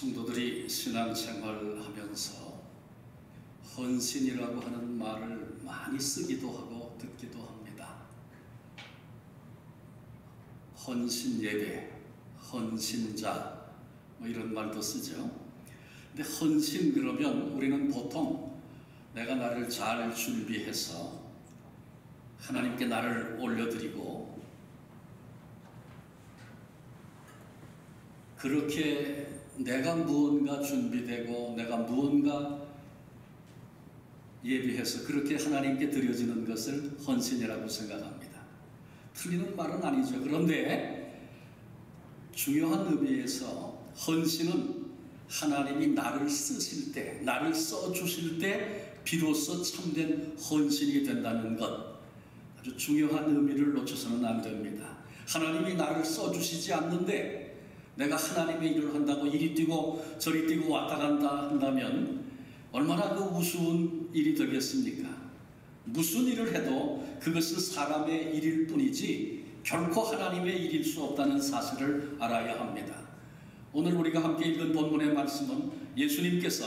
성도들이 신앙생활을 하면서 헌신이라고 하는 말을 많이 쓰기도 하고 듣기도 합니다. 헌신 예배, 헌신자 뭐 이런 말도 쓰죠. 근데 헌신 그러면 우리는 보통 내가 나를 잘 준비해서 하나님께 나를 올려드리고 그렇게 내가 무언가 준비되고 내가 무언가 예비해서 그렇게 하나님께 드려지는 것을 헌신이라고 생각합니다. 틀리는 말은 아니죠. 그런데 중요한 의미에서 헌신은 하나님이 나를 쓰실 때, 나를 써주실 때 비로소 참된 헌신이 된다는 것, 아주 중요한 의미를 놓쳐서는 안 됩니다. 하나님이 나를 써주시지 않는데 내가 하나님의 일을 한다고 이리 뛰고 저리 뛰고 왔다 간다 한다면 얼마나 그 우스운 일이 되겠습니까? 무슨 일을 해도 그것은 사람의 일일 뿐이지 결코 하나님의 일일 수 없다는 사실을 알아야 합니다. 오늘 우리가 함께 읽은 본문의 말씀은 예수님께서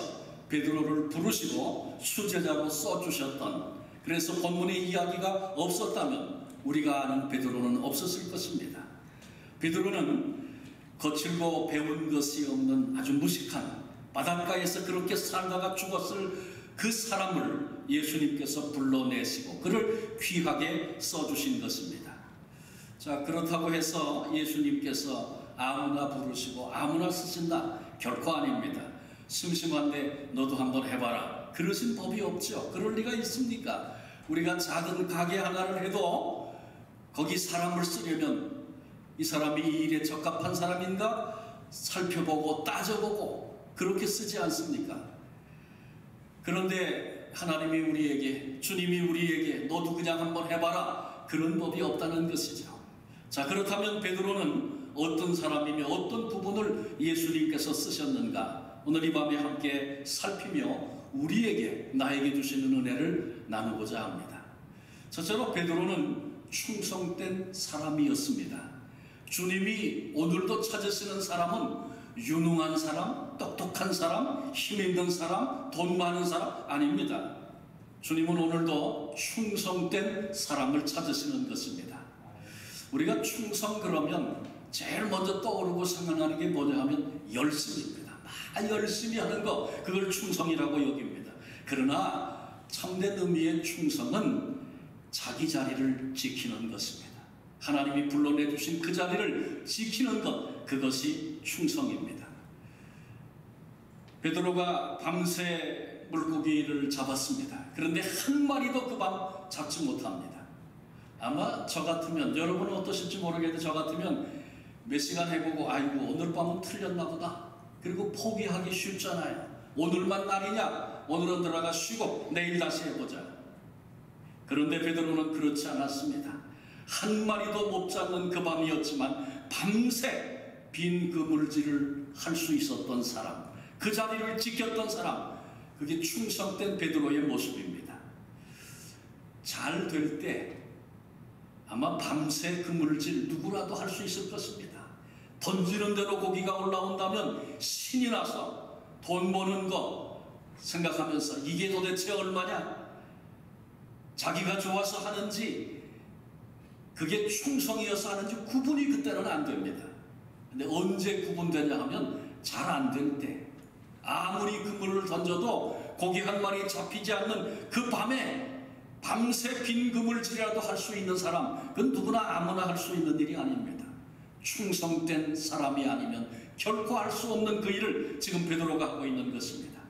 베드로를 부르시고 수제자로 써주셨던, 그래서 본문의 이야기가 없었다면 우리가 아는 베드로는 없었을 것입니다. 베드로는 거칠고 배운 것이 없는 아주 무식한 바닷가에서 그렇게 살다가 죽었을 그 사람을 예수님께서 불러내시고 그를 귀하게 써주신 것입니다. 자, 그렇다고 해서 예수님께서 아무나 부르시고 아무나 쓰신다? 결코 아닙니다. 심심한데 너도 한번 해봐라, 그러신 법이 없죠. 그럴 리가 있습니까? 우리가 작은 가게 하나를 해도 거기 사람을 쓰려면 이 사람이 이 일에 적합한 사람인가 살펴보고 따져보고 그렇게 쓰지 않습니까? 그런데 하나님이 우리에게, 주님이 우리에게 너도 그냥 한번 해봐라, 그런 법이 없다는 것이죠. 자, 그렇다면 베드로는 어떤 사람이며 어떤 부분을 예수님께서 쓰셨는가, 오늘 이 밤에 함께 살피며 우리에게, 나에게 주시는 은혜를 나누고자 합니다. 첫째로 베드로는 충성된 사람이었습니다. 주님이 오늘도 찾으시는 사람은 유능한 사람, 똑똑한 사람, 힘있는 사람, 돈 많은 사람 아닙니다. 주님은 오늘도 충성된 사람을 찾으시는 것입니다. 우리가 충성 그러면 제일 먼저 떠오르고 생각나는 게 뭐냐 하면 열심입니다. 열심히 하는 거, 그걸 충성이라고 여깁니다. 그러나 참된 의미의 충성은 자기 자리를 지키는 것입니다. 하나님이 불러내주신 그 자리를 지키는 것, 그것이 충성입니다. 베드로가 밤새 물고기를 잡았습니다. 그런데 한 마리도 그 밤 잡지 못합니다. 아마 저 같으면, 여러분은 어떠실지 모르겠는데 저 같으면 몇 시간 해보고 아이고 오늘 밤은 틀렸나 보다, 그리고 포기하기 쉽잖아요. 오늘만 날이냐, 오늘은 들어가 쉬고 내일 다시 해보자. 그런데 베드로는 그렇지 않았습니다. 한 마리도 못 잡는 그 밤이었지만 밤새 빈 그물질을 할 수 있었던 사람, 그 자리를 지켰던 사람, 그게 충성된 베드로의 모습입니다. 잘 될 때 아마 밤새 그물질 누구라도 할 수 있을 것입니다. 던지는 대로 고기가 올라온다면 신이 나서 돈 버는 거 생각하면서 이게 도대체 얼마냐, 자기가 좋아서 하는지 그게 충성이어서 하는지 구분이 그때는 안 됩니다. 근데 언제 구분되냐 하면 잘 안 될 때, 아무리 그물을 던져도 고기 한 마리 잡히지 않는 그 밤에 밤새 빈 그물질이라도 할 수 있는 사람, 그건 누구나 아무나 할 수 있는 일이 아닙니다. 충성된 사람이 아니면 결코 할 수 없는 그 일을 지금 베드로가 하고 있는 것입니다.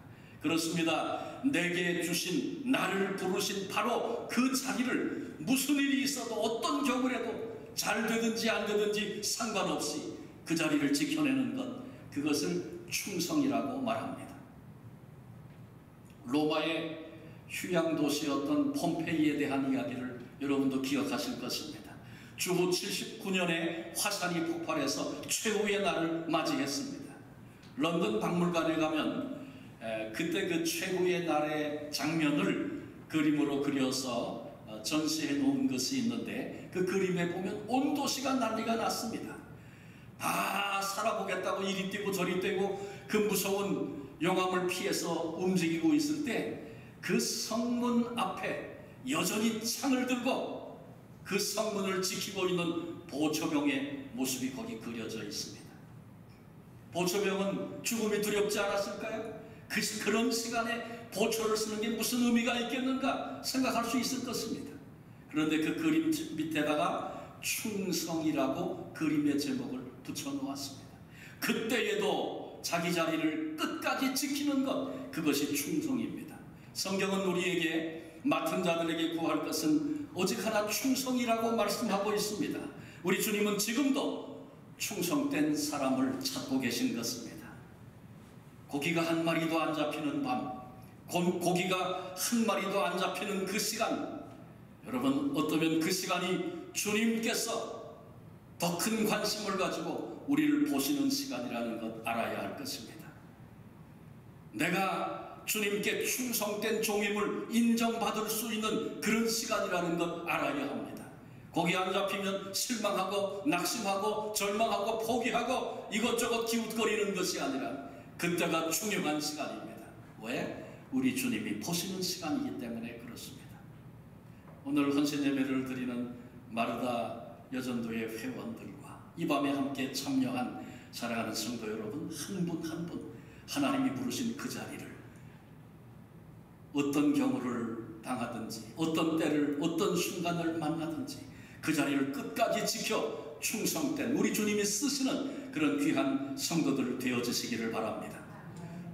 그렇습니다. 내게 주신, 나를 부르신 바로 그 자리를 무슨 일이 있어도 어떤 경우라도 잘 되든지 안 되든지 상관없이 그 자리를 지켜내는 것, 그것을 충성이라고 말합니다. 로마의 휴양 도시였던 폼페이에 대한 이야기를 여러분도 기억하실 것입니다. 주후 79년에 화산이 폭발해서 최후의 날을 맞이했습니다. 런던 박물관에 가면 그때 그 최후의 날의 장면을 그림으로 그려서 전시해 놓은 것이 있는데 그 그림에 보면 온 도시가 난리가 났습니다. 살아보겠다고 이리 뛰고 저리 뛰고 그 무서운 용암을 피해서 움직이고 있을 때 그 성문 앞에 여전히 창을 들고 그 성문을 지키고 있는 보초병의 모습이 거기 그려져 있습니다. 보초병은 죽음이 두렵지 않았을까요? 그런 시간에 보초를 쓰는 게 무슨 의미가 있겠는가 생각할 수 있을 것입니다. 그런데 그 그림 밑에다가 충성이라고 그림의 제목을 붙여 놓았습니다. 그때에도 자기 자리를 끝까지 지키는 것, 그것이 충성입니다. 성경은 우리에게 맡은 자들에게 구할 것은 오직 하나 충성이라고 말씀하고 있습니다. 우리 주님은 지금도 충성된 사람을 찾고 계신 것입니다. 고기가 한 마리도 안 잡히는 밤, 고기가 한 마리도 안 잡히는 그 시간, 여러분 어쩌면 그 시간이 주님께서 더 큰 관심을 가지고 우리를 보시는 시간이라는 것 알아야 할 것입니다. 내가 주님께 충성된 종임을 인정받을 수 있는 그런 시간이라는 것 알아야 합니다. 고기 안 잡히면 실망하고 낙심하고 절망하고 포기하고 이것저것 기웃거리는 것이 아니라 그때가 중요한 시간입니다. 왜? 우리 주님이 보시는 시간이기 때문에 그렇습니다. 오늘 헌신 예배를 드리는 마르다 여전도의 회원들과 이 밤에 함께 참여한 사랑하는 성도 여러분, 한 분 한 분 하나님이 부르신 그 자리를 어떤 경우를 당하든지 어떤 때를 어떤 순간을 만나든지 그 자리를 끝까지 지켜 충성된 우리 주님이 쓰시는 그런 귀한 성도들 되어지시기를 바랍니다.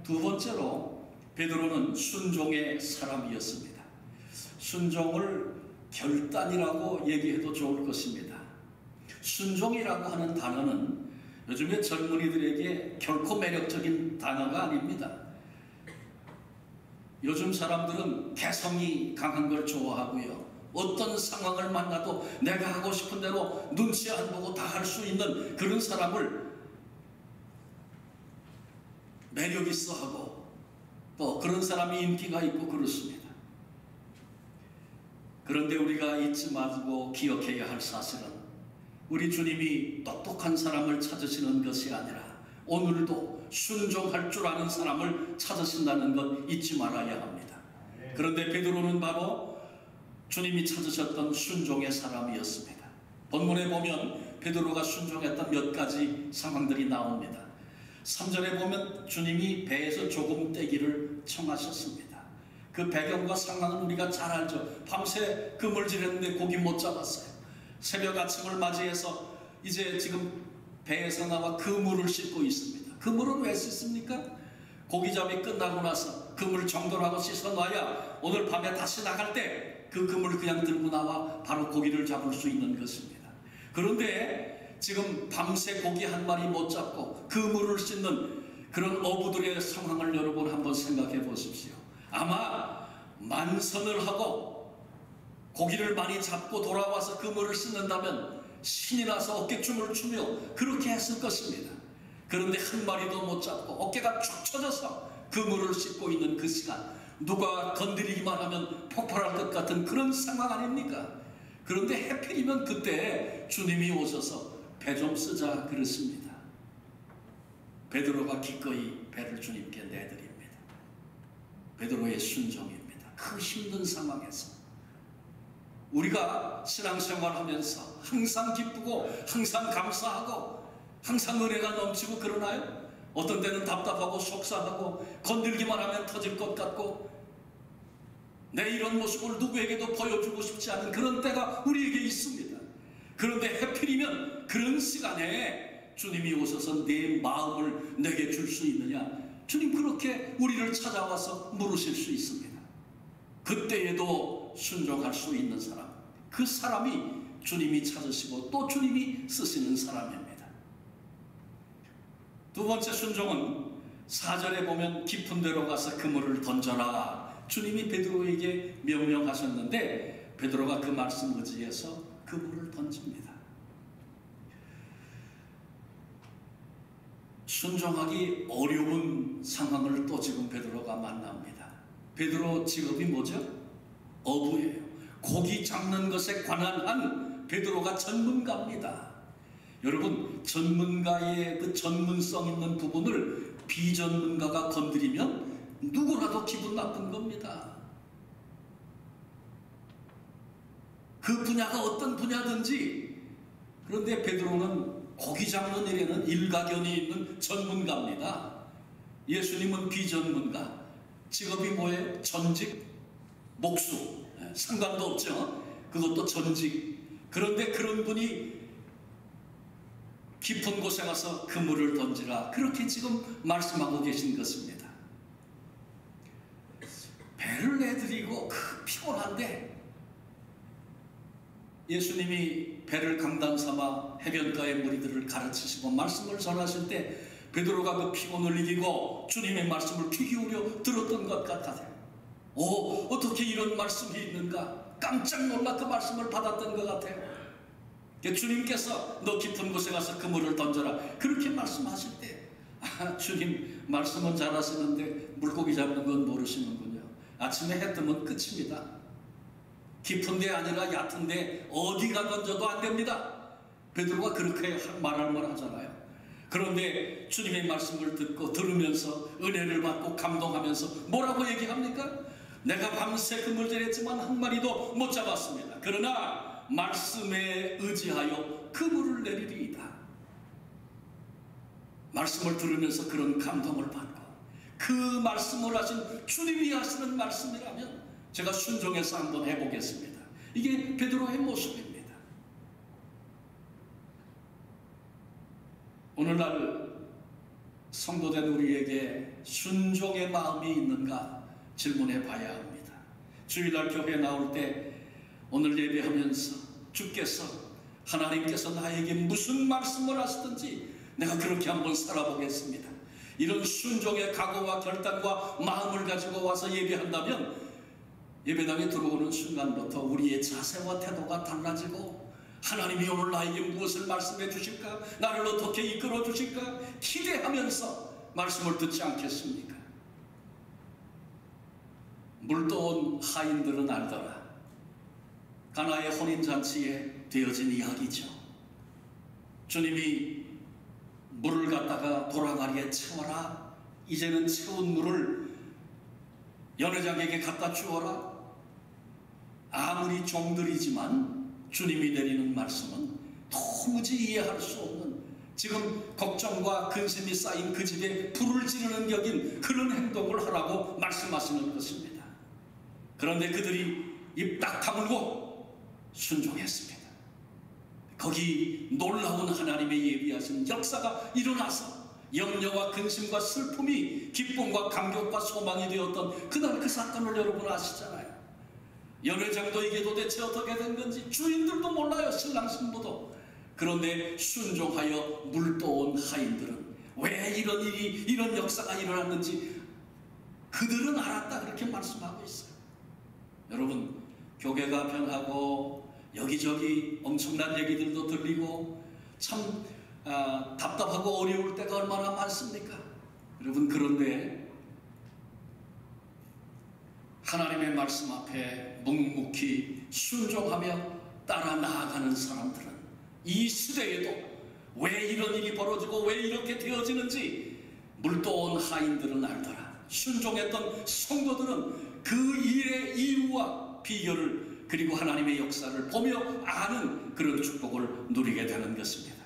두 번째로 베드로는 순종의 사람이었습니다. 순종을 결단이라고 얘기해도 좋을 것입니다. 순종이라고 하는 단어는 요즘에 젊은이들에게 결코 매력적인 단어가 아닙니다. 요즘 사람들은 개성이 강한 걸 좋아하고요. 어떤 상황을 만나도 내가 하고 싶은 대로 눈치 안 보고 다 할 수 있는 그런 사람을 매력 있어 하고 또 그런 사람이 인기가 있고 그렇습니다. 그런데 우리가 잊지 말고 기억해야 할 사실은 우리 주님이 똑똑한 사람을 찾으시는 것이 아니라 오늘도 순종할 줄 아는 사람을 찾으신다는 것 잊지 말아야 합니다. 그런데 베드로는 바로 주님이 찾으셨던 순종의 사람이었습니다. 본문에 보면 베드로가 순종했던 몇 가지 상황들이 나옵니다. 3절에 보면 주님이 배에서 조금 떼기를 청하셨습니다. 그 배경과 상황은 우리가 잘 알죠. 밤새 그물질했는데 고기 못 잡았어요. 새벽 아침을 맞이해서 이제 지금 배에서 나와 그물을 씻고 있습니다. 그물은 왜 씻습니까? 고기잡이 끝나고 나서 그물 정돈하고 씻어놔야 오늘 밤에 다시 나갈 때 그 그물을 그냥 들고 나와 바로 고기를 잡을 수 있는 것입니다. 그런데 지금 밤새 고기 한 마리 못 잡고 그물을 씻는 그런 어부들의 상황을 여러분 한번 생각해 보십시오. 아마 만선을 하고 고기를 많이 잡고 돌아와서 그물을 씻는다면 신이 나서 어깨춤을 추며 그렇게 했을 것입니다. 그런데 한 마리도 못 잡고 어깨가 축 처져서 그물을 씻고 있는 그 시간, 누가 건드리기만 하면 폭발할 것 같은 그런 상황 아닙니까? 그런데 해필이면 그때 주님이 오셔서 배 좀 쓰자 그랬습니다. 베드로가 기꺼이 배를 주님께 내드립니다. 베드로의 순종입니다. 그 힘든 상황에서 우리가 신앙생활하면서 항상 기쁘고 항상 감사하고 항상 은혜가 넘치고 그러나요? 어떤 때는 답답하고 속상하고 건들기만 하면 터질 것 같고 내 이런 모습을 누구에게도 보여주고 싶지 않은 그런 때가 우리에게 있습니다. 그런데 해필이면 그런 시간에 주님이 오셔서 내 마음을 내게 줄 수 있느냐? 주님 그렇게 우리를 찾아와서 물으실 수 있습니다. 그때에도 순종할 수 있는 사람, 그 사람이 주님이 찾으시고 또 주님이 쓰시는 사람입니다. 두 번째 순종은 4절에 보면 깊은 데로 가서 그물을 던져라. 주님이 베드로에게 명령하셨는데 베드로가 그 말씀 의지해서 그물을 던집니다. 순종하기 어려운 상황을 또 지금 베드로가 만납니다. 베드로 직업이 뭐죠? 어부예요. 고기 잡는 것에 관한 한 베드로가 전문가입니다. 여러분, 전문가의 그 전문성 있는 부분을 비전문가가 건드리면 누구라도 기분 나쁜 겁니다. 그 분야가 어떤 분야든지. 그런데 베드로는 고기 잡는 일에는 일가견이 있는 전문가입니다. 예수님은 비전문가. 직업이 뭐예요? 전직, 목수. 상관도 없죠. 그것도 전직. 그런데 그런 분이 깊은 곳에 가서 그물을 던지라, 그렇게 지금 말씀하고 계신 것입니다. 배를 내드리고 피곤한데 예수님이 배를 강단 삼아 해변가의 무리들을 가르치시고 말씀을 전하실 때 베드로가 그 피곤을 이기고 주님의 말씀을 귀 기울여 들었던 것 같아요. 어떻게 이런 말씀이 있는가, 깜짝 놀라 그 말씀을 받았던 것 같아요. 주님께서 너 깊은 곳에 가서 그물을 던져라, 그렇게 말씀하실 때 주님 말씀은 잘하시는데 물고기 잡는 건 모르시는군요. 아침에 해 뜨면 끝입니다. 깊은 데 아니라 얕은 데 어디가 던져도 안 됩니다. 베드로가 그렇게 말할 만하잖아요. 그런데 주님의 말씀을 듣고 들으면서 은혜를 받고 감동하면서 뭐라고 얘기합니까? 내가 밤새 그물질했지만 한 마리도 못 잡았습니다. 그러나 말씀에 의지하여 그물을 내리리이다. 말씀을 들으면서 그런 감동을 받고, 그 말씀을 하신 주님이 하시는 말씀이라면 제가 순종해서 한번 해보겠습니다. 이게 베드로의 모습입니다. 오늘날 성도된 우리에게 순종의 마음이 있는가 질문해 봐야 합니다. 주일날 교회에 나올 때 오늘 예배하면서 주께서, 하나님께서 나에게 무슨 말씀을 하시든지 내가 그렇게 한번 살아보겠습니다, 이런 순종의 각오와 결단과 마음을 가지고 와서 예배한다면 예배당에 들어오는 순간부터 우리의 자세와 태도가 달라지고, 하나님이 오늘 나에게 무엇을 말씀해 주실까, 나를 어떻게 이끌어 주실까 기대하면서 말씀을 듣지 않겠습니까? 물떠온 하인들은 알더라. 가나의 혼인잔치에 되어진 이야기죠. 주님이 물을 갖다가 도랑아리에 채워라, 이제는 채운 물을 연회장에게 갖다 주어라. 아무리 종들이지만 주님이 내리는 말씀은 도무지 이해할 수 없는, 지금 걱정과 근심이 쌓인 그 집에 불을 지르는 격인 그런 행동을 하라고 말씀하시는 것입니다. 그런데 그들이 입 딱 다물고 순종했습니다. 거기 놀라운 하나님의 예비하신 역사가 일어나서 염려와 근심과 슬픔이 기쁨과 감격과 소망이 되었던 그날 그 사건을 여러분 아시잖아요. 연회장도 이게 도대체 어떻게 된 건지 주인들도 몰라요, 신랑 신부도. 그런데 순종하여 물떠온 하인들은 왜 이런 일이, 이런 역사가 일어났는지 그들은 알았다, 그렇게 말씀하고 있어요. 여러분, 교회가 변하고 여기저기 엄청난 얘기들도 들리고 참 답답하고 어려울 때가 얼마나 많습니까? 여러분, 그런데 하나님의 말씀 앞에 묵묵히 순종하며 따라 나아가는 사람들은 이 시대에도 왜 이런 일이 벌어지고 왜 이렇게 되어지는지 물떠온 하인들은 알더라. 순종했던 성도들은 그 일의 이유와 비결을, 그리고 하나님의 역사를 보며 아는 그런 축복을 누리게 되는 것입니다.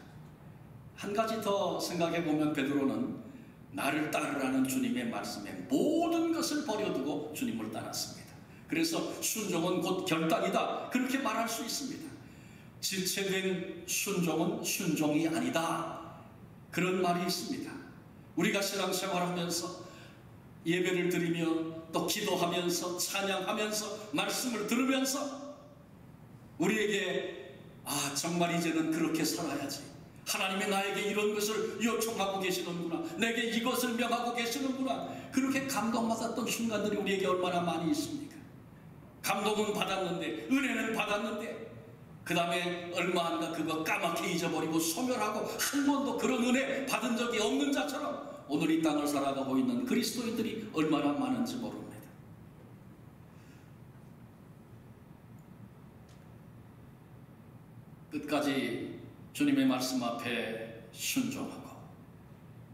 한 가지 더 생각해 보면 베드로는 나를 따르라는 주님의 말씀에 모든 것을 버려두고 주님을 따랐습니다. 그래서 순종은 곧 결단이다, 그렇게 말할 수 있습니다. 지체된 순종은 순종이 아니다, 그런 말이 있습니다. 우리가 신앙생활하면서 예배를 드리며 또 기도하면서 찬양하면서 말씀을 들으면서 우리에게 정말 이제는 그렇게 살아야지, 하나님이 나에게 이런 것을 요청하고 계시는구나, 내게 이것을 명하고 계시는구나, 그렇게 감동받았던 순간들이 우리에게 얼마나 많이 있습니까? 감동은 받았는데, 은혜는 받았는데 그 다음에 얼마 안가 그거 까맣게 잊어버리고 소멸하고 한 번도 그런 은혜 받은 적이 없는 자처럼 오늘 이 땅을 살아가고 있는 그리스도인들이 얼마나 많은지 모릅니다. 끝까지 주님의 말씀 앞에 순종하고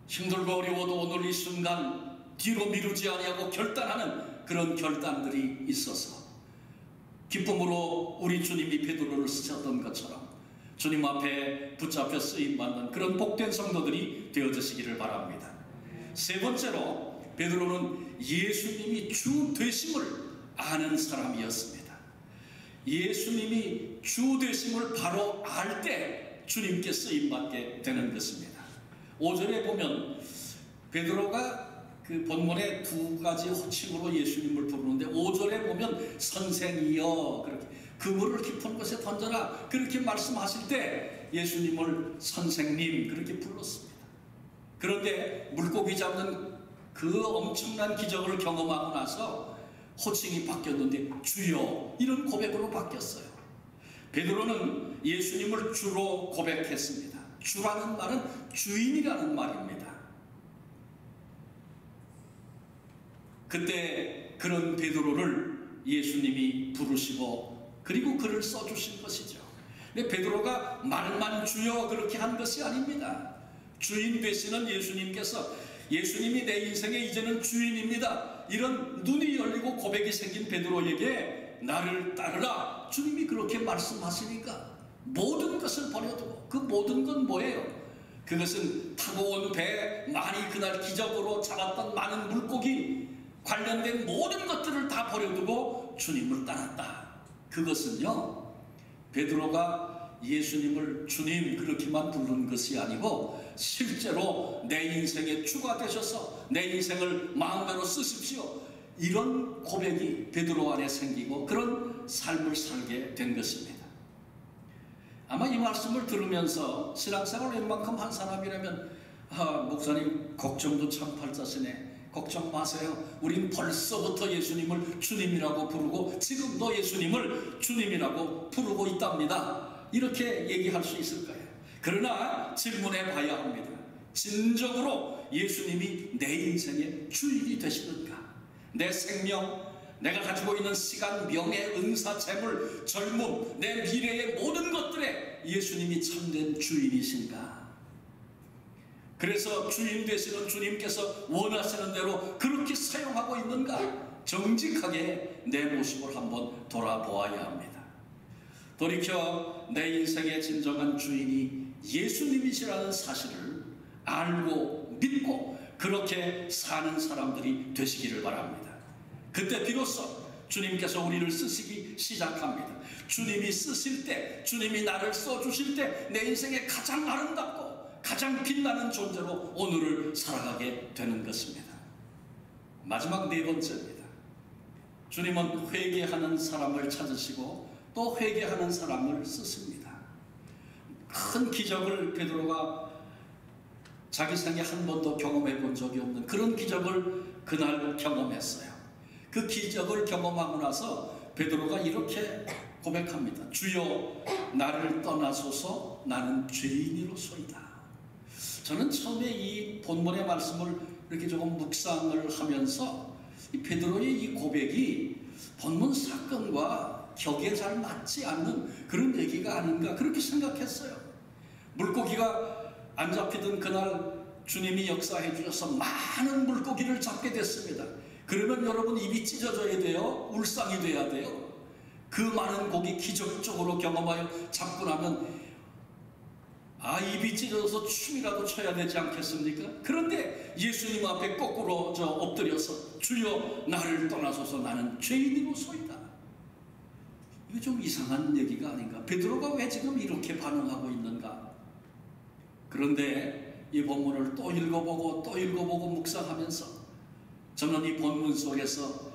힘들고 어려워도 오늘 이 순간 뒤로 미루지 아니하고 결단하는 그런 결단들이 있어서 기쁨으로 우리 주님이 베드로를 쓰셨던 것처럼 주님 앞에 붙잡혀 쓰임받는 그런 복된 성도들이 되어지시기를 바랍니다. 세 번째로 베드로는 예수님이 주 되심을 아는 사람이었습니다. 예수님이 주 되심을 바로 알 때 주님께 쓰임받게 되는 것입니다. 5절에 보면 베드로가 그 본문에 두 가지 호칭으로 예수님을 부르는데 5절에 보면 선생이여 그렇게 그물을 깊은 곳에 던져라 그렇게 말씀하실 때 예수님을 선생님 그렇게 불렀습니다. 그런데 물고기 잡는 그 엄청난 기적을 경험하고 나서 호칭이 바뀌었는데 주여 이런 고백으로 바뀌었어요. 베드로는 예수님을 주로 고백했습니다. 주라는 말은 주인이라는 말입니다. 그때 그런 베드로를 예수님이 부르시고 그리고 그를 써주신 것이죠. 근데 베드로가 말만 주여 그렇게 한 것이 아닙니다. 주인 되시는 예수님께서 예수님이 내 인생의 이제는 주인입니다. 이런 눈이 열리고 고백이 생긴 베드로에게 나를 따르라 주님이 그렇게 말씀하시니까 모든 것을 버려두고 그 모든 건 뭐예요? 그것은 타고 온 배 많이 그날 기적으로 잡았던 많은 물고기 관련된 모든 것들을 다 버려두고 주님을 따랐다. 그것은요 베드로가 예수님을 주님 그렇게만 부른 것이 아니고 실제로 내 인생의 주가 되셔서 내 인생을 마음대로 쓰십시오 이런 고백이 베드로 안에 생기고 그런 삶을 살게 된 것입니다. 아마 이 말씀을 들으면서 신앙생활을 웬만큼 한 사람이라면 목사님 걱정도 참 팔자시네 걱정 마세요. 우린 벌써부터 예수님을 주님이라고 부르고 지금도 예수님을 주님이라고 부르고 있답니다. 이렇게 얘기할 수 있을 거예요. 그러나 질문해 봐야 합니다. 진정으로 예수님이 내 인생의 주인이 되시는가? 내 생명, 내가 가지고 있는 시간, 명예, 은사, 재물, 젊음, 내 미래의 모든 것들에 예수님이 참된 주인이신가? 그래서 주인 되시는 주님께서 원하시는 대로 그렇게 사용하고 있는가? 정직하게 내 모습을 한번 돌아보아야 합니다. 돌이켜 내 인생의 진정한 주인이 예수님이시라는 사실을 알고 믿고 그렇게 사는 사람들이 되시기를 바랍니다. 그때 비로소 주님께서 우리를 쓰시기 시작합니다. 주님이 쓰실 때, 주님이 나를 써주실 때 내 인생에 가장 아름답고 가장 빛나는 존재로 오늘을 살아가게 되는 것입니다. 마지막 네 번째입니다. 주님은 회개하는 사람을 찾으시고 또 회개하는 사람을 쓰십니다. 큰 기적을 베드로가 자기 생에 한 번도 경험해 본 적이 없는 그런 기적을 그날 경험했어요. 그 기적을 경험하고 나서 베드로가 이렇게 고백합니다. 주여 나를 떠나소서 나는 죄인이로소이다. 저는 처음에 이 본문의 말씀을 이렇게 조금 묵상을 하면서 이 베드로의 이 고백이 본문 사건과 격에 잘 맞지 않는 그런 얘기가 아닌가 그렇게 생각했어요. 물고기가 안 잡히던 그날 주님이 역사해 주셔서 많은 물고기를 잡게 됐습니다. 그러면 여러분 입이 찢어져야 돼요? 울상이 돼야 돼요? 그 많은 고기 기적적으로 경험하여 잡고 나면 입이 찢어져서 춤이라도 춰야 되지 않겠습니까? 그런데 예수님 앞에 거꾸로 엎드려서 주여 나를 떠나소서 나는 죄인이로소이다. 이거 좀 이상한 얘기가 아닌가? 베드로가 왜 지금 이렇게 반응하고 있는가? 그런데 이 본문을 또 읽어보고 묵상하면서 저는 이 본문 속에서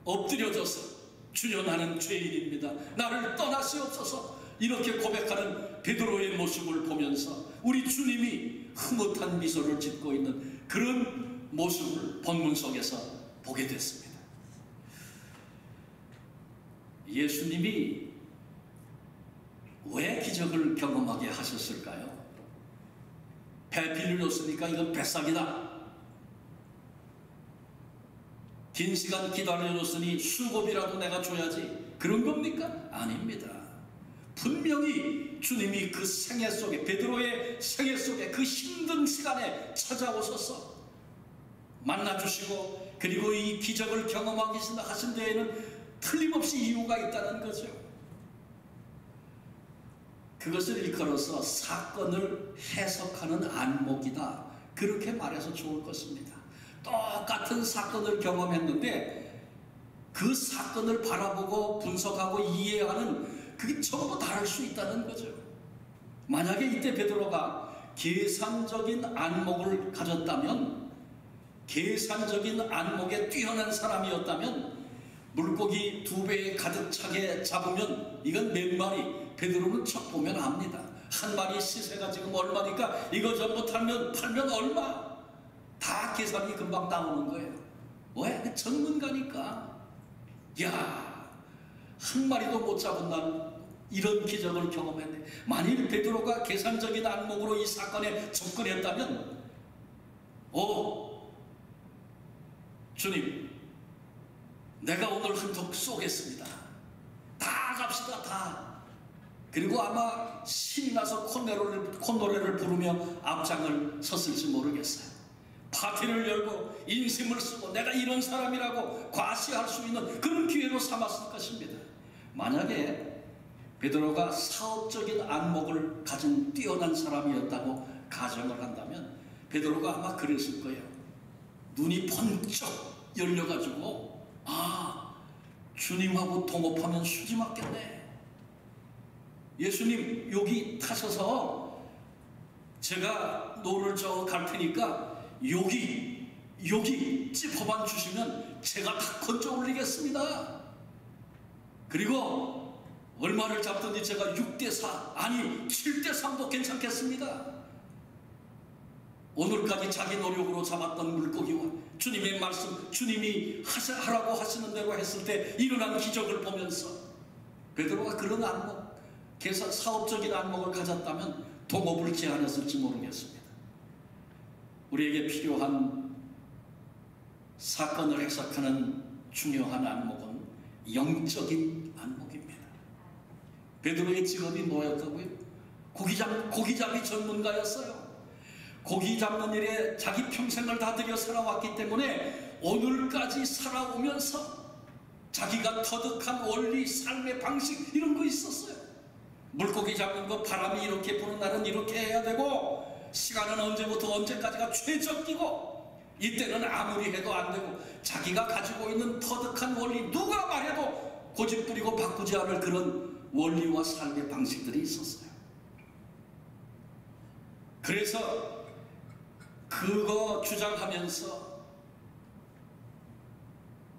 엎드려져서 주여 나는 죄인입니다. 나를 떠나시옵소서 이렇게 고백하는 베드로의 모습을 보면서 우리 주님이 흐뭇한 미소를 짓고 있는 그런 모습을 본문 속에서 보게 됐습니다. 예수님이 왜 기적을 경험하게 하셨을까요? 배 빌려줬으니까 이건 뱃삭이다. 긴 시간 기다려줬으니 수고비라도 내가 줘야지 그런 겁니까? 아닙니다. 분명히 주님이 그 생애 속에, 베드로의 생애 속에 그 힘든 시간에 찾아오셔서 만나주시고, 그리고 이 기적을 경험하기 하신 데에는 틀림없이 이유가 있다는 거죠. 그것을 일컬어서 사건을 해석하는 안목이다, 그렇게 말해서 좋을 것입니다. 똑같은 사건을 경험했는데 그 사건을 바라보고 분석하고 이해하는 그게 전부 다를 수 있다는 거죠. 만약에 이때 베드로가 계산적인 안목을 가졌다면, 계산적인 안목에 뛰어난 사람이었다면, 물고기 2배에 가득 차게 잡으면 이건 몇 마리, 베드로는 척 보면 압니다. 한 마리 시세가 지금 얼마니까 이거 전부 팔면 얼마, 다 계산이 금방 나오는 거예요. 왜? 전문가니까. 야, 한 마리도 못 잡은 날 이런 기적을 경험했네. 만일 베드로가 계산적인 안목으로 이 사건에 접근했다면, 주님, 내가 오늘 한턱 쏘겠습니다. 다 갑시다, 다. 그리고 아마 신이 나서 콧노래를 부르며 앞장을 섰을지 모르겠어요. 파티를 열고 인심을 쓰고 내가 이런 사람이라고 과시할 수 있는 그런 기회로 삼았을 것입니다. 만약에 베드로가 사업적인 안목을 가진 뛰어난 사람이었다고 가정을 한다면, 베드로가 아마 그랬을 거예요. 눈이 번쩍 열려가지고, 주님하고 동업하면 수지 맞겠네. 예수님 여기 타셔서 제가 노를 저어 갈 테니까 여기 찌퍼만 주시면 제가 다 건져 올리겠습니다. 그리고 얼마를 잡든지 제가 6대4 아니 7대3도 괜찮겠습니다. 오늘까지 자기 노력으로 잡았던 물고기와 주님의 말씀, 주님이 하라고 하시는 대로 했을 때 일어난 기적을 보면서 베드로가 그런 안목, 계산 사업적인 안목을 가졌다면 동업을 제안했을지 모르겠습니다. 우리에게 필요한 사건을 해석하는 중요한 안목은 영적인 안목입니다. 베드로의 직업이 뭐였다고요? 고기잡이 전문가였어요. 고기 잡는 일에 자기 평생을 다 들여 살아왔기 때문에 오늘까지 살아오면서 자기가 터득한 원리, 삶의 방식 이런 거 있었어요. 물고기 잡는 거 바람이 이렇게 부는 날은 이렇게 해야 되고, 시간은 언제부터 언제까지가 최적기고, 이때는 아무리 해도 안 되고, 자기가 가지고 있는 터득한 원리, 누가 말해도 고집부리고 바꾸지 않을 그런 원리와 삶의 방식들이 있었어요. 그래서 그거 주장하면서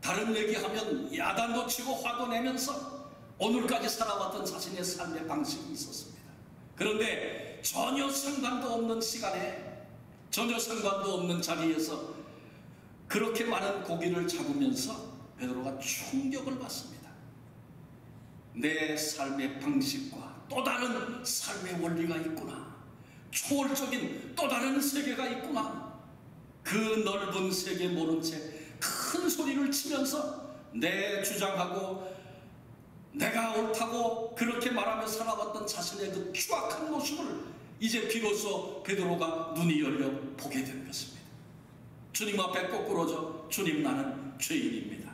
다른 얘기하면 야단도 치고 화도 내면서 오늘까지 살아왔던 자신의 삶의 방식이 있었습니다. 그런데 전혀 상관도 없는 시간에, 전혀 상관도 없는 자리에서 그렇게 많은 고기를 잡으면서 베드로가 충격을 받습니다. 내 삶의 방식과 또 다른 삶의 원리가 있구나. 초월적인 또 다른 세계가 있구나. 그 넓은 세계 모른 채 큰 소리를 치면서 내 주장하고 내가 옳다고 그렇게 말하며 살아왔던 자신의 그 추악한 모습을 이제 비로소 베드로가 눈이 열려 보게 된 것입니다. 주님 앞에 거꾸로져, 주님 나는 죄인입니다.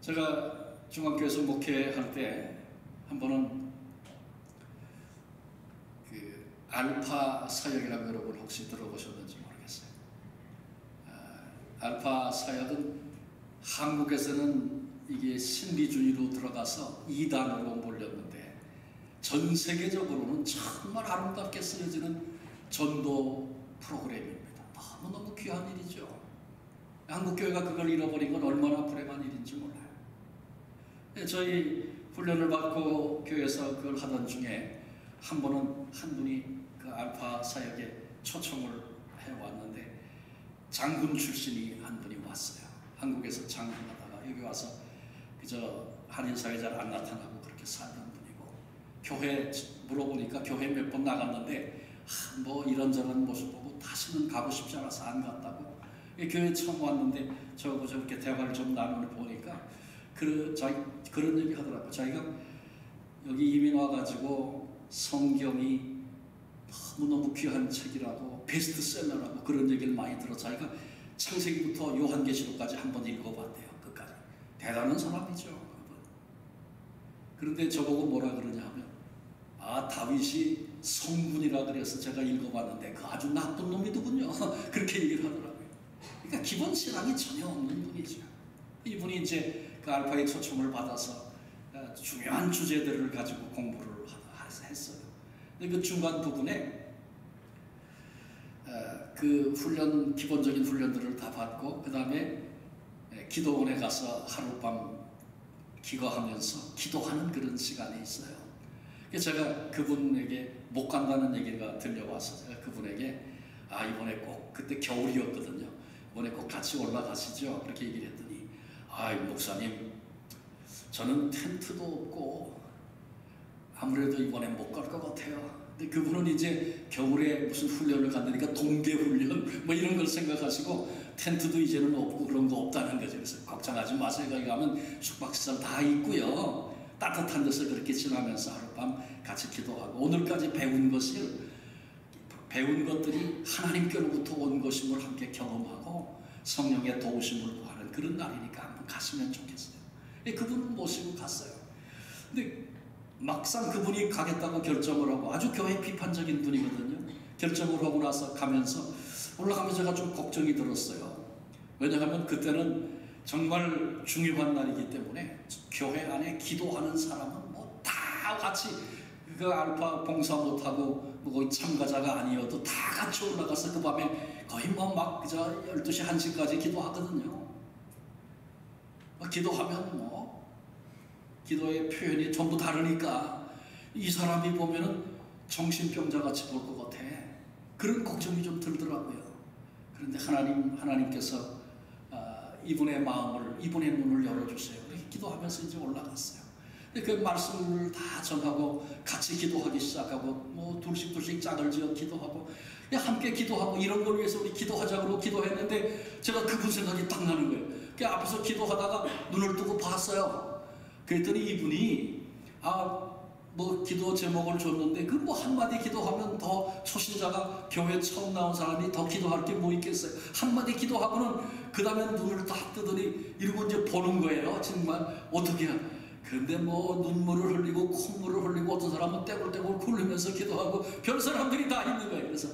제가 중앙교회에서 목회할 때 한 번은 그 알파 사역이라고 여러분 혹시 들어보셨는지 모르겠어요. 알파 사역은 한국에서는 이게 신비주의로 들어가서 이단으로 몰렸는데 전 세계적으로는 정말 아름답게 쓰여지는 전도 프로그램입니다. 너무너무 귀한 일이죠. 한국교회가 그걸 잃어버린 건 얼마나 불행한 일인지 몰라요. 저희 훈련을 받고 교회에서 그걸 하던 중에 한 분이 그 알파 사역에 초청을 해왔는데 장군 출신이 한 분이 왔어요. 한국에서 장군하다가 여기 와서 그저 한인사회 잘 안 나타나고 그렇게 살던 분이고, 교회 물어보니까 교회 몇 번 나갔는데 뭐 이런저런 모습 보고 다시는 가고 싶지 않아서 안 갔다고. 교회 처음 왔는데 저하고 저렇게 대화를 좀 나누는 보니까 그런 얘기 하더라고요. 자기가 여기 이민 와가지고 성경이 너무너무 귀한 책이라고 베스트셀러라고 그런 얘기를 많이 들어 자기가 창세기부터 요한계시록까지 한번 읽어봤대요. 끝까지. 대단한 사람이죠. 그런데 저보고 뭐라 그러냐 하면 다윗이 성군이라 그래서 제가 읽어봤는데 그 아주 나쁜 놈이더군요. 그렇게 얘기를 하더라고요. 그러니까 기본 신앙이 전혀 없는 분이죠. 이분이 이제 그 알파의 초청을 받아서 중요한 주제들을 가지고 공부를 했어요. 근데 그 중간 부분에 그 기본적인 훈련들을 다 받고 그 다음에 기도원에 가서 하룻밤 기거하면서 기도하는 그런 시간이 있어요. 그래서 제가 그분에게 못 간다는 얘기가 들려와서 제가 그분에게 이번에 꼭 그때 겨울이었거든요. 이번에 꼭 같이 올라가시죠. 그렇게 얘기를 했더니 목사님 저는 텐트도 없고 아무래도 이번에 못 갈 것 같아요. 근데 그분은 이제 겨울에 무슨 훈련을 간다니까 동계훈련 뭐 이런 걸 생각하시고 텐트도 이제는 없고 그런 거 없다는 거죠. 그래서 걱정하지 마세요. 거기 가면 숙박시설 다 있고요. 따뜻한 데서 그렇게 지나면서 하룻밤 같이 기도하고 오늘까지 배운 것들이 하나님께로부터 온 것임을 함께 경험하고 성령의 도우심을 구하는 그런 날이니까 한번 갔으면 좋겠어요. 그분을 모시고 갔어요. 근데 막상 그분이 가겠다고 결정을 하고 아주 교회 비판적인 분이거든요. 결정을 하고 나서 가면서 올라가면서 제가 좀 걱정이 들었어요. 왜냐하면 그때는 정말 중요한 날이기 때문에 교회 안에 기도하는 사람은 뭐 다 같이 그 알파 봉사 못하고 뭐 거기 참가자가 아니어도 다 같이 올라가서 그 밤에 거의 뭐 막 그저 12시 1시까지 기도하거든요. 기도하면 뭐 기도의 표현이 전부 다르니까 이 사람이 보면은 정신병자 같이 볼 것 같아. 그런 걱정이 좀 들더라고요. 그런데 하나님께서 이분의 마음을, 이분의 눈을 열어주세요. 그렇게 기도하면서 이제 올라갔어요. 그 말씀을 다 전하고 같이 기도하기 시작하고 뭐 둘씩 짝을 지어 기도하고 함께 기도하고 이런 걸 위해서 우리 기도하자고 기도했는데 제가 그분 생각이 딱 나는 거예요. 그 앞에서 기도하다가 눈을 뜨고 봤어요. 그랬더니 이분이 뭐 기도 제목을 줬는데 그 뭐 한마디 기도하면 더 초신자가 교회 처음 나온 사람이 더 기도할 게 뭐 있겠어요. 한마디 기도하고는 그 다음에 눈을 딱 뜨더니 이러고 이제 보는 거예요. 정말 어떻게 그런데 뭐 눈물을 흘리고 콧물을 흘리고 어떤 사람은 떼굴떼굴 굴리면서 기도하고 별 사람들이 다 있는 거예요. 그래서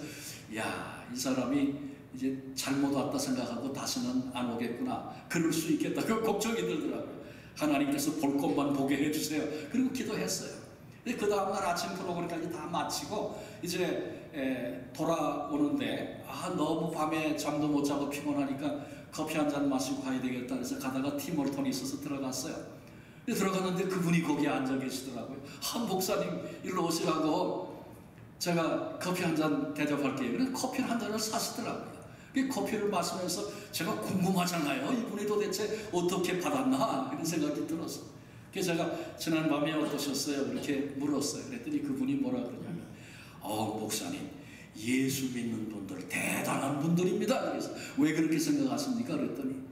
이 사람이 이제 잘못 왔다 생각하고 다시는 안 오겠구나. 그럴 수 있겠다. 그 걱정이 들더라고요. 하나님께서 볼 것만 보게 해주세요. 그리고 기도했어요. 그 다음날 아침 프로그램까지 다 마치고 이제 돌아오는데 너무 밤에 잠도 못 자고 피곤하니까 커피 한 잔 마시고 가야 되겠다 그래서 가다가 팀월턴이 있어서 들어갔어요. 들어갔는데 그분이 거기에 앉아 계시더라고요. 목사님 일로 오시라고 제가 커피 한 잔 대접할게요. 그래서 커피 한 잔을 사시더라고요. 그 커피를 마시면서 제가 궁금하잖아요. 이분이 도대체 어떻게 받았나 이런 생각이 들어서 그래서 제가 지난 밤에 어떠셨어요? 그렇게 물었어요. 그랬더니 그분이 뭐라 그러냐면 목사님 예수 믿는 분들 대단한 분들입니다. 그래서 왜 그렇게 생각하십니까? 그랬더니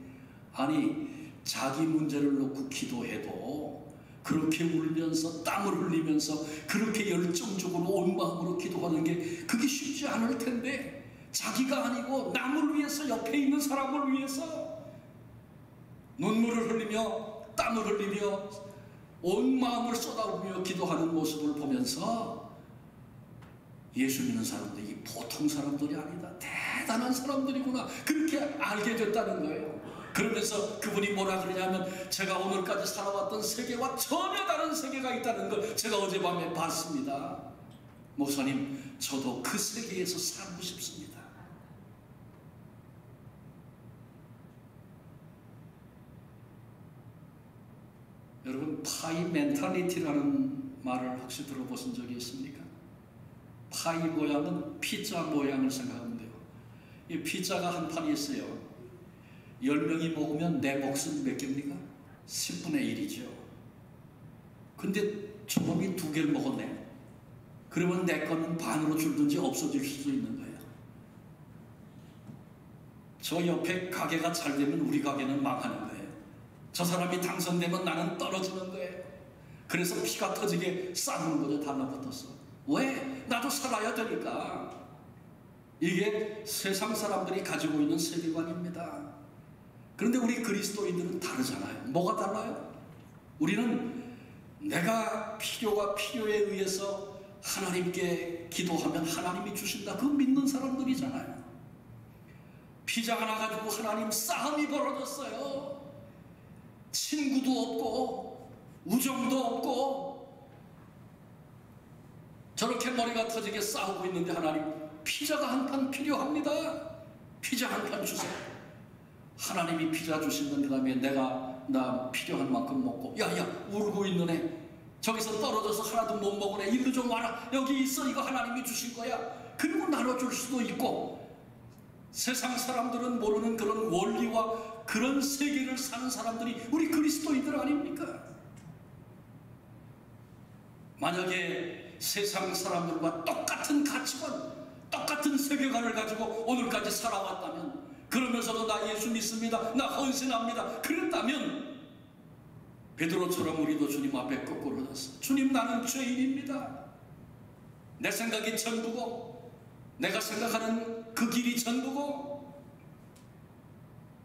자기 문제를 놓고 기도해도 그렇게 울면서 땀을 흘리면서 그렇게 열정적으로 온 마음으로 기도하는 게 그게 쉽지 않을 텐데 자기가 아니고 남을 위해서 옆에 있는 사람을 위해서 눈물을 흘리며 땀을 흘리며 온 마음을 쏟아부으며 기도하는 모습을 보면서 예수 믿는 사람들이 보통 사람들이 아니다. 대단한 사람들이구나. 그렇게 알게 됐다는 거예요. 그러면서 그분이 뭐라 그러냐면 제가 오늘까지 살아왔던 세계와 전혀 다른 세계가 있다는 걸 제가 어젯밤에 봤습니다. 목사님 저도 그 세계에서 살고 싶습니다. 여러분 파이 멘탈리티라는 말을 혹시 들어보신 적이 있습니까? 파이 모양은 피자 모양을 생각하면 돼요. 이 피자가 한 판이 있어요. 10명이 먹으면 내 몫은 몇 개입니까? 10분의 1이죠. 근데 저놈이 2개를 먹었네. 그러면 내 거는 반으로 줄든지 없어질 수도 있는 거예요. 저 옆에 가게가 잘 되면 우리 가게는 망하는 거예요. 저 사람이 당선되면 나는 떨어지는 거예요. 그래서 피가 터지게 싸우는 거죠. 달라붙었어. 왜? 나도 살아야 되니까. 이게 세상 사람들이 가지고 있는 세계관입니다. 그런데 우리 그리스도인들은 다르잖아요. 뭐가 달라요? 우리는 내가 필요에 의해서 하나님께 기도하면 하나님이 주신다. 그거 믿는 사람들이잖아요. 피자 하나 가지고 하나님 싸움이 벌어졌어요. 친구도 없고 우정도 없고 저렇게 머리가 터지게 싸우고 있는데 하나님 피자가 한 판 필요합니다. 피자 한 판 주세요. 하나님이 피자 주신 그 다음에 나 필요한 만큼 먹고 야야 울고 있는 애 저기서 떨어져서 하나도 못 먹은 애 일로 좀 와라. 여기 있어. 이거 하나님이 주신 거야. 그리고 나눠줄 수도 있고. 세상 사람들은 모르는 그런 원리와 그런 세계를 사는 사람들이 우리 그리스도인들 아닙니까? 만약에 세상 사람들과 똑같은 가치관, 똑같은 세계관을 가지고 오늘까지 살아왔다면, 그러면서도 나 예수 믿습니다, 나 헌신합니다 그랬다면 베드로처럼 우리도 주님 앞에 거꾸로 섰어. 주님, 나는 죄인입니다. 내 생각이 전부고 내가 생각하는 그 길이 전부고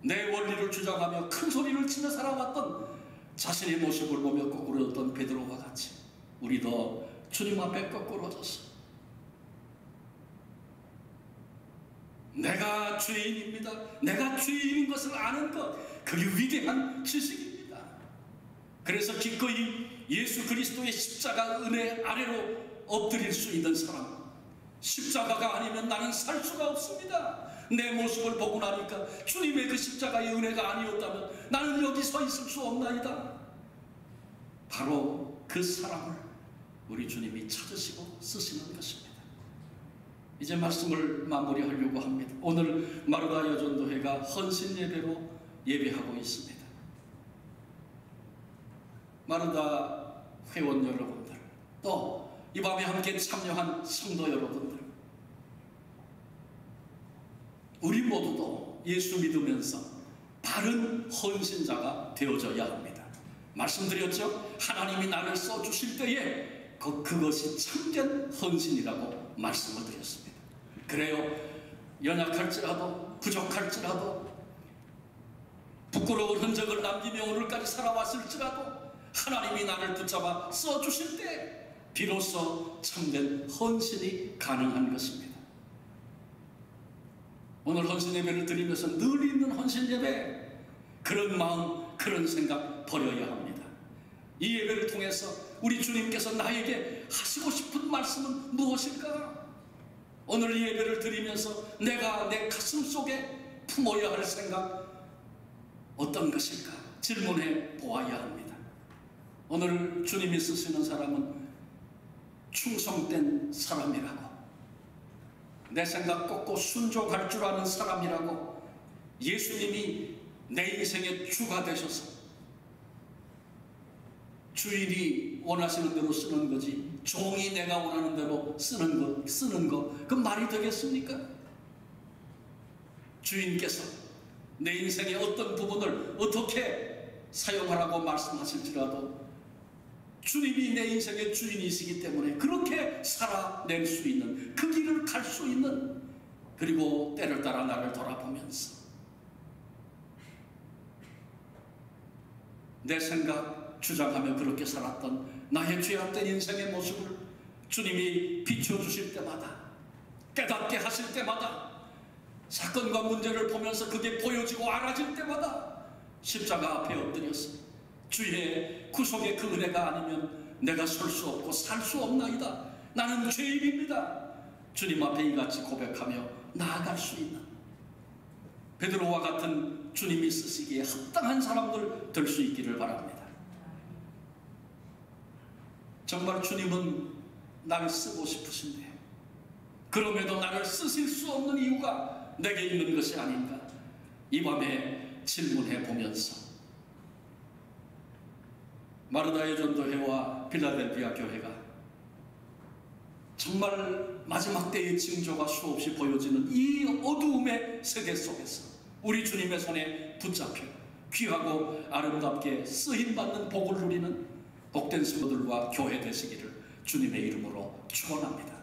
내 원리를 주장하며 큰 소리를 치며 살아왔던 자신의 모습을 보며 거꾸로 섰던 베드로와 같이 우리도 주님 앞에 거꾸로 섰어. 내가 죄인입니다. 내가 죄인인 것을 아는 것, 그게 위대한 지식입니다. 그래서 기꺼이 예수 그리스도의 십자가 은혜 아래로 엎드릴 수 있는 사람, 십자가가 아니면 나는 살 수가 없습니다. 내 모습을 보고 나니까 주님의 그 십자가의 은혜가 아니었다면 나는 여기 서 있을 수 없나이다. 바로 그 사람을 우리 주님이 찾으시고 쓰시는 것입니다. 이제 말씀을 마무리하려고 합니다. 오늘 마르다 여전도회가 헌신 예배로 예배하고 있습니다. 마르다 회원 여러분들, 또 이 밤에 함께 참여한 성도 여러분들, 우리 모두도 예수 믿으면서 바른 헌신자가 되어져야 합니다. 말씀드렸죠? 하나님이 나를 써주실 때에 그것이 참된 헌신이라고 말씀을 드렸습니다. 그래요, 연약할지라도 부족할지라도 부끄러운 흔적을 남기며 오늘까지 살아왔을지라도 하나님이 나를 붙잡아 써주실 때 비로소 참된 헌신이 가능한 것입니다. 오늘 헌신 예배를 드리면서 늘 있는 헌신 예배, 그런 마음, 그런 생각 버려야 합니다. 이 예배를 통해서 우리 주님께서 나에게 하시고 싶은 말씀은 무엇일까? 오늘 이 예배를 드리면서 내가 내 가슴 속에 품어야 할 생각 어떤 것일까? 질문해 보아야 합니다. 오늘 주님이 쓰시는 사람은 충성된 사람이라고, 내 생각 꺾고 순종할 줄 아는 사람이라고, 예수님이 내 인생의 주가 되셔서 주인이 원하시는 대로 쓰는 거지 종이 내가 원하는 대로 쓰는 거 그 말이 되겠습니까? 주인께서 내 인생의 어떤 부분을 어떻게 사용하라고 말씀하실지라도 주님이 내 인생의 주인이시기 때문에 그렇게 살아낼 수 있는, 그 길을 갈 수 있는, 그리고 때를 따라 나를 돌아보면서 내 생각 주장하며 그렇게 살았던 나의 죄악된 인생의 모습을 주님이 비춰주실 때마다, 깨닫게 하실 때마다, 사건과 문제를 보면서 그게 보여지고 알아질 때마다 십자가 앞에 엎드려서 주의 구속의 그 은혜가 아니면 내가 설 수 없고 살 수 없나이다. 나는 죄인입니다. 주님 앞에 이같이 고백하며 나아갈 수 있는 베드로와 같은 주님이 쓰시기에 합당한 사람들 될 수 있기를 바랍니다. 정말 주님은 나를 쓰고 싶으신데 그럼에도 나를 쓰실 수 없는 이유가 내게 있는 것이 아닌가, 이 밤에 질문해 보면서 마르다 여전도회와 필라델피아 교회가 정말 마지막 때의 징조가 수없이 보여지는 이 어두움의 세계 속에서 우리 주님의 손에 붙잡혀 귀하고 아름답게 쓰임받는 복을 누리는 복된 성도들과 교회 되시기를 주님의 이름으로 축원합니다.